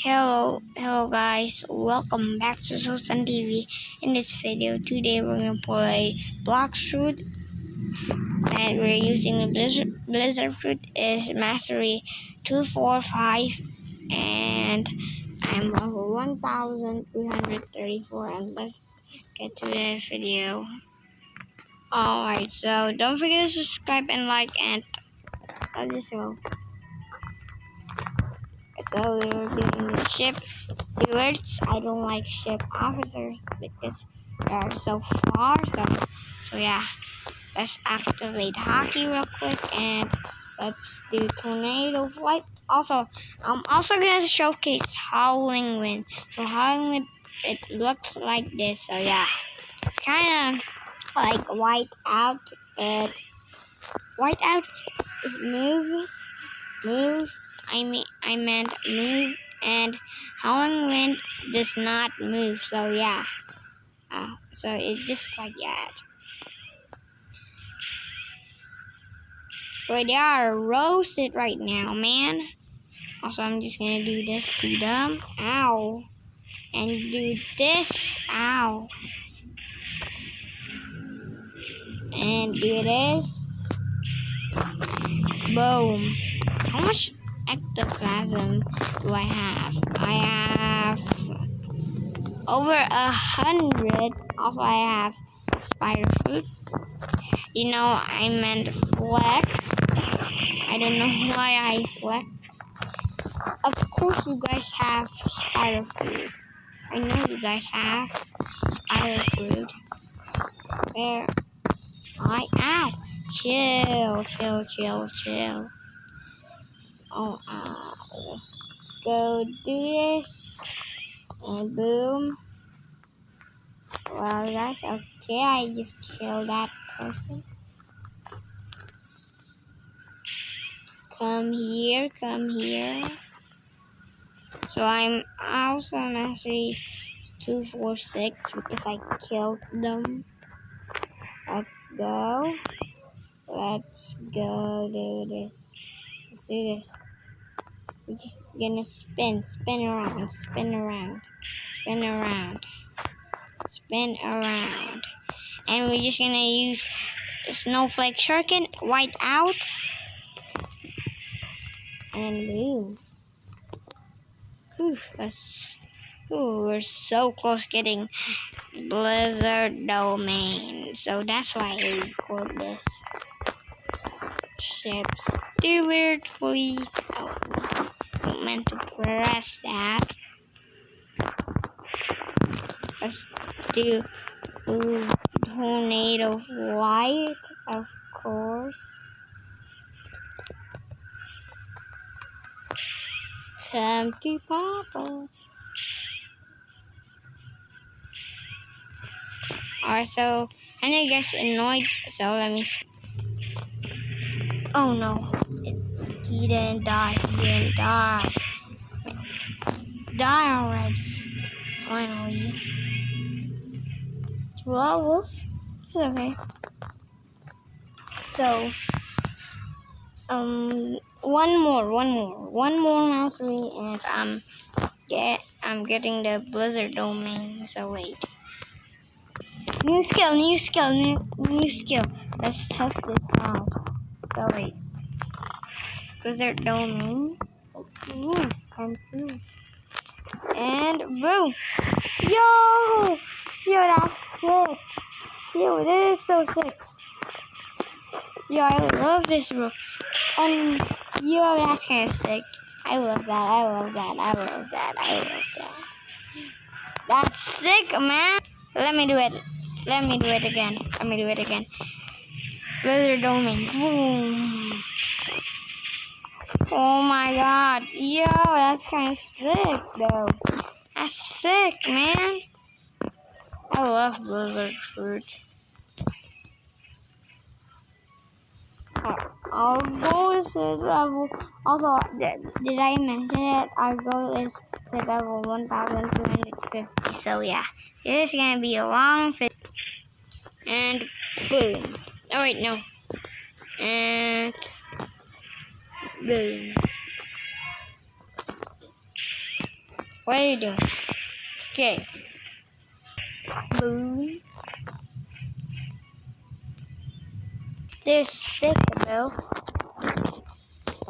Hello guys, welcome back to Sultan TV. In this video, today we're gonna play blox fruit, and we're using the blizzard fruit is mastery 245, and I'm level 1334. And let's get to the video. Alright, so don't forget to subscribe and like, and let's just go. So we're doing the ship stewards. I don't like ship officers because they are so far. So yeah, let's activate hockey real quick and let's do tornado flight. Also, I'm also gonna showcase howling wind. So howling wind, it looks like this. So yeah, it's kind of like white out, but white out is moves. I meant move, and howling wind does not move. So yeah, so it's just like that. But they are roasted right now, man. Also, I'm just gonna do this to them, ow, and do this, ow, and do this, boom. How much ectoplasm do I have? I have over 100. Also, I have spider fruit. You know, I meant flex. I don't know why I flex. Of course, you guys have spider fruit. I know you guys have spider fruit. Where? Ow. Chill. Oh, let's go do this. And boom. Well, guys, okay, I just killed that person. Come here. So I'm also mastery 246 because I killed them. Let's go do this. Let's do this. We're just gonna spin around. And we're just gonna use snowflake shuriken, white out, and boom. We're so close getting blizzard domain. So that's why I record this. Ships. Steward, please. Oh, I meant to press that. Let's do tornado flight, of course. Come to Papa. Alright, so I know you guys annoyed, so let me see. Oh no, he didn't die. Die already. Finally. 2 levels. It's okay. So, one more mastery, and I'm getting the blizzard domain. So wait. New skill. Let's test this out. So wait. Blizzard domain. Come through. And boom. Yo, that's sick. Yo, this is so sick. Yo, I love this bro. And yo, that's kind of sick. I love that. That's sick, man. Let me do it again. Blizzard domain. Boom. Oh my god. Yo, that's kind of sick, though. That's sick, man. I love blizzard fruit. Our goal is to level. Also, did I mention it? Our goal is to level 1250. So yeah, this is gonna be a long video. And boom. Oh wait, no. And boom. What are you doing? Okay. Boom. This sick, bro.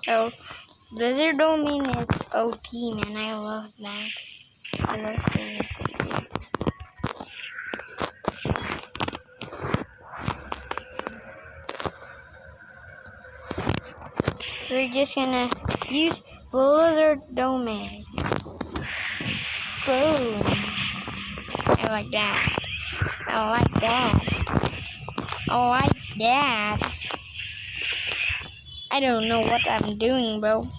Oh, Blizzard Domain is OP, man. I love that. I love it. We're just gonna use Blizzard Domain. Boom. I like that. I like that. I like that. I don't know what I'm doing, bro.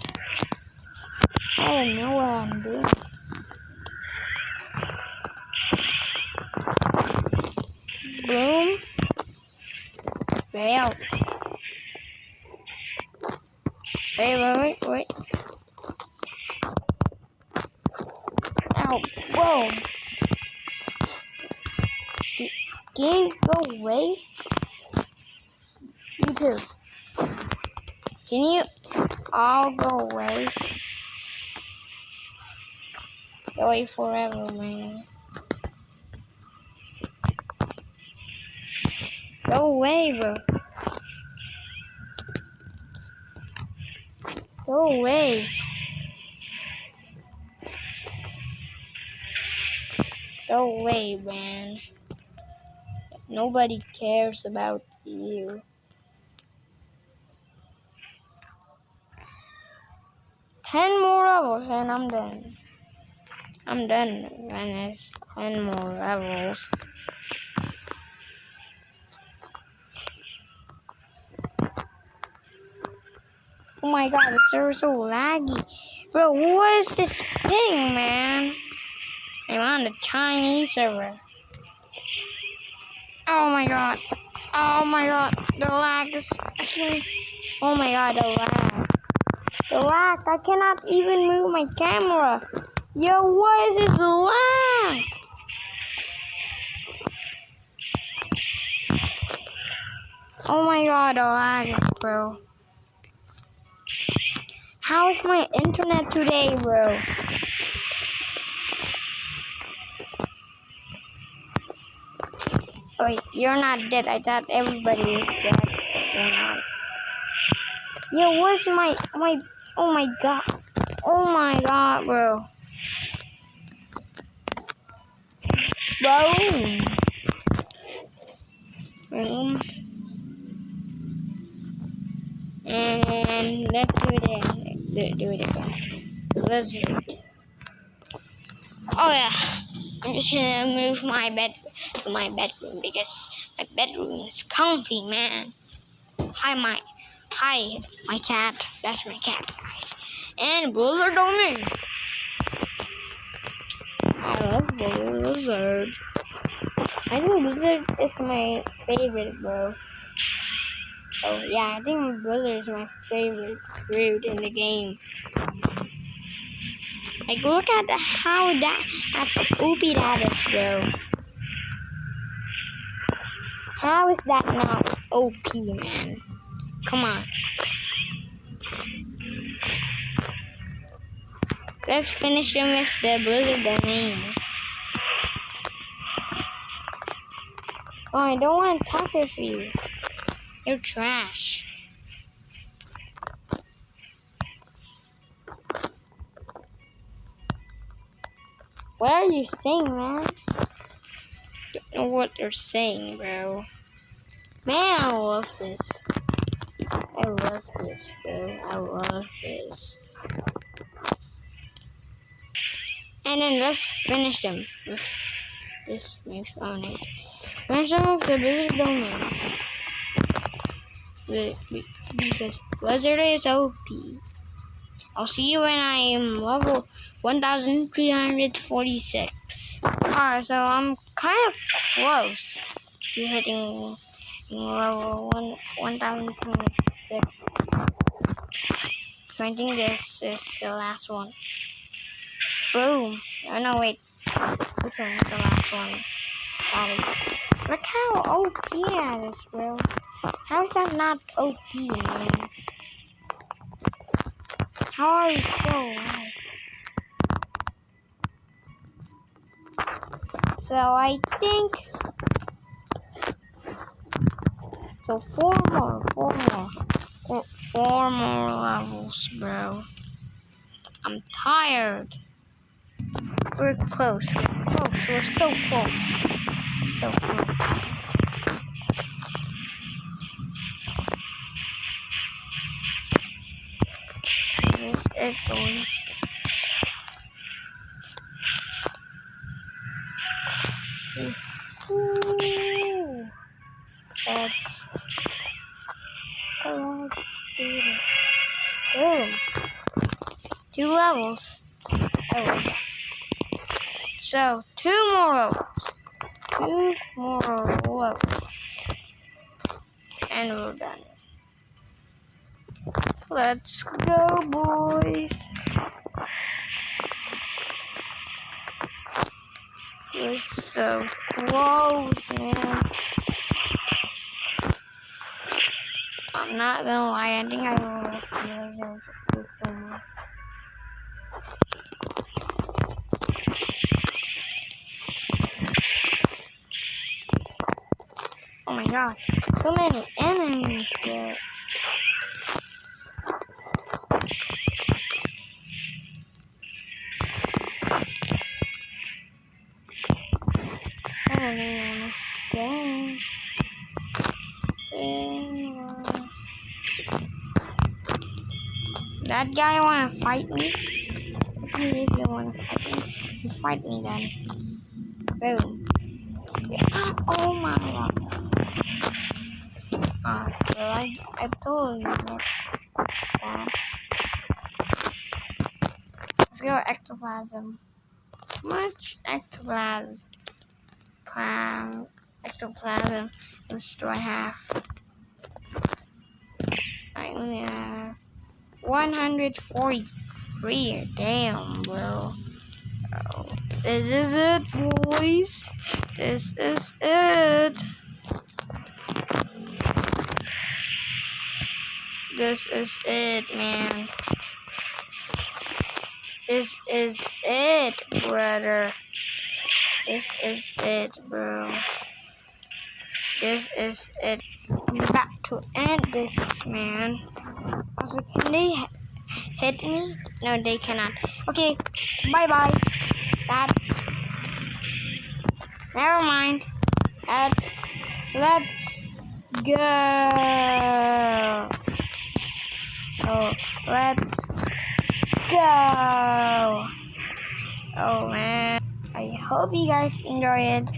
I don't know what I'm doing. Boom. Well. Wait. Ow. Whoa. Can you go away? You too. Can you all go away? Go away forever, man. Go away, bro. Go away. Go away, man. Nobody cares about you. 10 more levels and I'm done. I'm done when it's 10 more levels. Oh my god, the server's so laggy. Bro, what is this thing, man? I'm on the Chinese server. Oh my god. Oh my god. The lag is... Oh my god, the lag. The lag. I cannot even move my camera. Yo, what is this lag? Oh my god, the lag, bro. How is my internet today, bro? Oh, wait, you're not dead. I thought everybody is dead. You're not. Yo, where's my... Oh my god. Oh my god, bro. Boom. Boom. And let's do it again. Do it again. Let's do it. Oh yeah. I'm just gonna move my bed to my bedroom because my bedroom is comfy, man. Hi, my cat. That's my cat, guys. And Blizzard Domain. I love Blizzard. I think Blizzard is my favorite, bro. Oh yeah, I think Blizzard is my favorite fruit in the game. Like, look at how that's OP that is, bro. How is that not OP, man? Come on. Let's finish him with the Blizzard Domain. Oh, I don't want to talk with you. You're trash. What are you saying, man? Don't know what they're saying, bro. Man, I love this. I love this, bro. I love this. And then let's finish them with this my phone. Finish them with the Blizzard Domain. Because Blizzard is OP. I'll see you when I am level 1346. Alright, so I'm kind of close to hitting level 1026. So I think this is the last one. Boom. Oh no, wait. This one is the last one. Look how OP that is, bro. How is that not OP, man? How are you so loud? So I think so. Four more levels, bro. I'm tired. We're close. We're so close. So close. This is it, boys. Ooh. Let's do this. Boom. 2 levels. Oh. So, 2 more levels. 2 more levels. And we're done. Let's go, boys. We're so close, man. I'm not gonna lie, I think I will have somewhere. Oh my god, so many enemies there. I don't even understand. That guy wanna fight me? If you wanna fight me, you fight me then. Boom. Yeah. Oh my god. I told you that. Let's go ectoplasm. How much ectoplasm do I have? I only have 143. Damn, bro. Oh, this is it, boys. This is it. This is it, man. This is it, brother. This is it, bro. This is it. I'm about to end this, man. Also, can they hit me? No, they cannot. Okay, bye-bye. That. Never mind. Let's go. Oh, let's go. Oh, man. I hope you guys enjoyed it.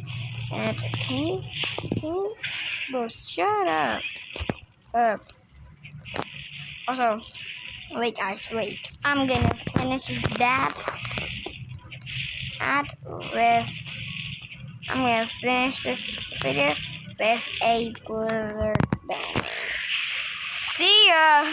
And can you, bro, shut up. Also, wait, guys, wait. I'm gonna finish that. I'm gonna finish this video with a blizzard. See ya.